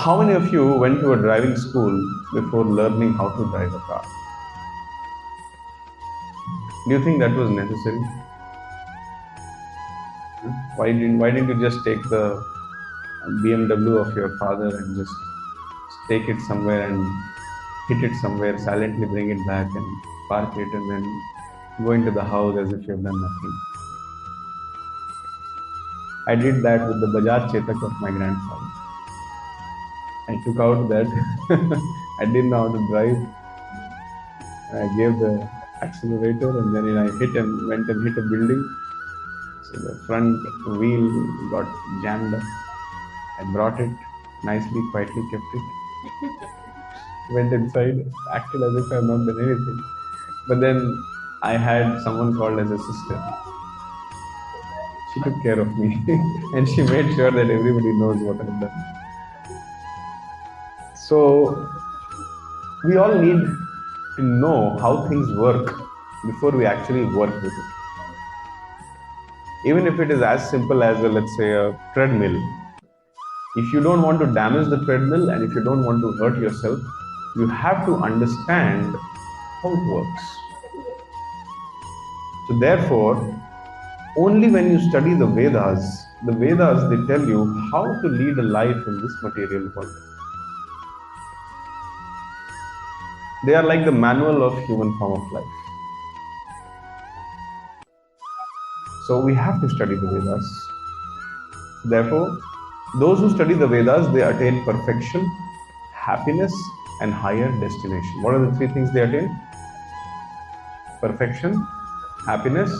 how many of you went to a driving school before learning how to drive a car? Do you think that was necessary? Why didn't you just take the BMW of your father and just take it somewhere and hit it somewhere, silently bring it back and park it and then go into the house as if you have done nothing? I did that with the Bajaj Chetak of my grandfather. I took out that I didn't know how to drive. I gave the accelerator and then I went and hit a building. So the front wheel got jammed up. I brought it nicely, quietly kept it. Went inside, acted as if I have not done anything. But then I had someone called as a sister. She took care of me and she made sure that everybody knows what I've done. So we all need to know how things work before we actually work with it. Even if it is as simple as let's say a treadmill. If you don't want to damage the treadmill and if you don't want to hurt yourself, you have to understand how it works. So therefore, only when you study the Vedas, they tell you how to lead a life in this material world. They are like the manual of human form of life. So we have to study the Vedas. Therefore, those who study the Vedas, they attain perfection, happiness, and higher destination. What are the three things they attain? Perfection, happiness,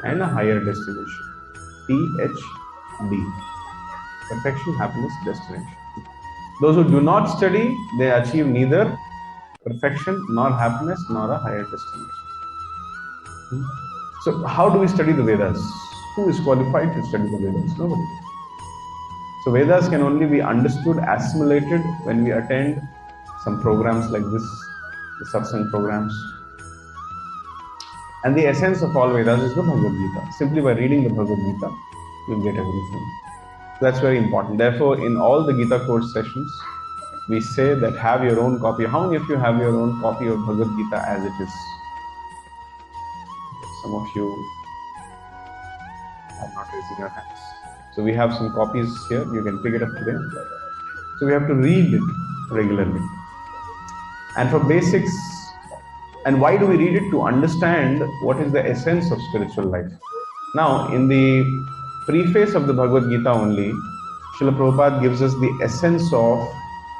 and a higher destination. PhD. Perfection, happiness, destination. Those who do not study, they achieve neither perfection, nor happiness, nor a higher destination. So how do we study the Vedas? Who is qualified to study the Vedas? Nobody. So Vedas can only be understood, assimilated when we attend some programs like this, the satsang programs. And the essence of all Vedas is the Bhagwad Gita. Simply by reading the Bhagwad Gita, you'll get everything. That's very important. Therefore, in all the Gita course sessions, we say that have your own copy. How many of you have your own copy of Bhagwad Gita as it is? Some of you are not raising your hands. So we have some copies here. You can pick it up today. So we have to read it regularly. And for basics, and why do we read it? To understand what is the essence of spiritual life. Now, in the preface of the Bhagwad Gita only, Srila Prabhupada gives us the essence of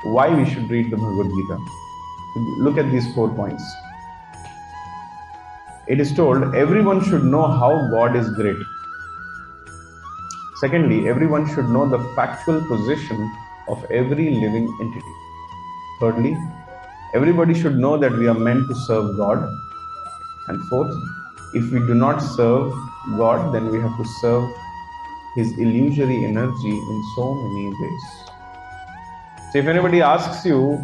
why we should read the Bhagwad Gita. Look at these 4 points. It is told, everyone should know how God is great. Secondly, everyone should know the factual position of every living entity. Thirdly, everybody should know that we are meant to serve God. And fourth, if we do not serve God, then we have to serve His illusory energy in so many ways. So if anybody asks you,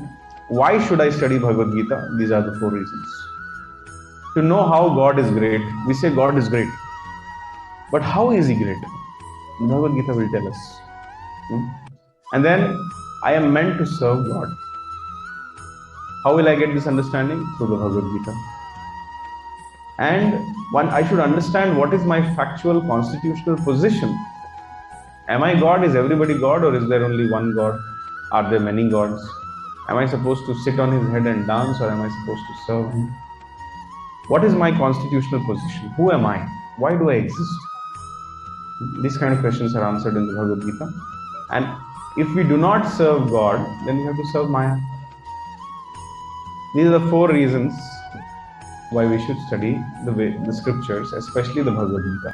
why should I study Bhagwad Gita? These are the 4 reasons. To know how God is great, we say God is great. But how is He great? Bhagavad Gita will tell us. And then, I am meant to serve God. How will I get this understanding? Through the Bhagavad Gita. And I should understand what is my factual constitutional position. Am I God? Is everybody God? Or is there only one God? Are there many gods? Am I supposed to sit on His head and dance, or am I supposed to serve Him? What is my constitutional position? Who am I? Why do I exist? These kind of questions are answered in the Bhagavad Gita. And if we do not serve God, then we have to serve Maya. These are the 4 reasons why we should study the scriptures, especially the Bhagavad Gita.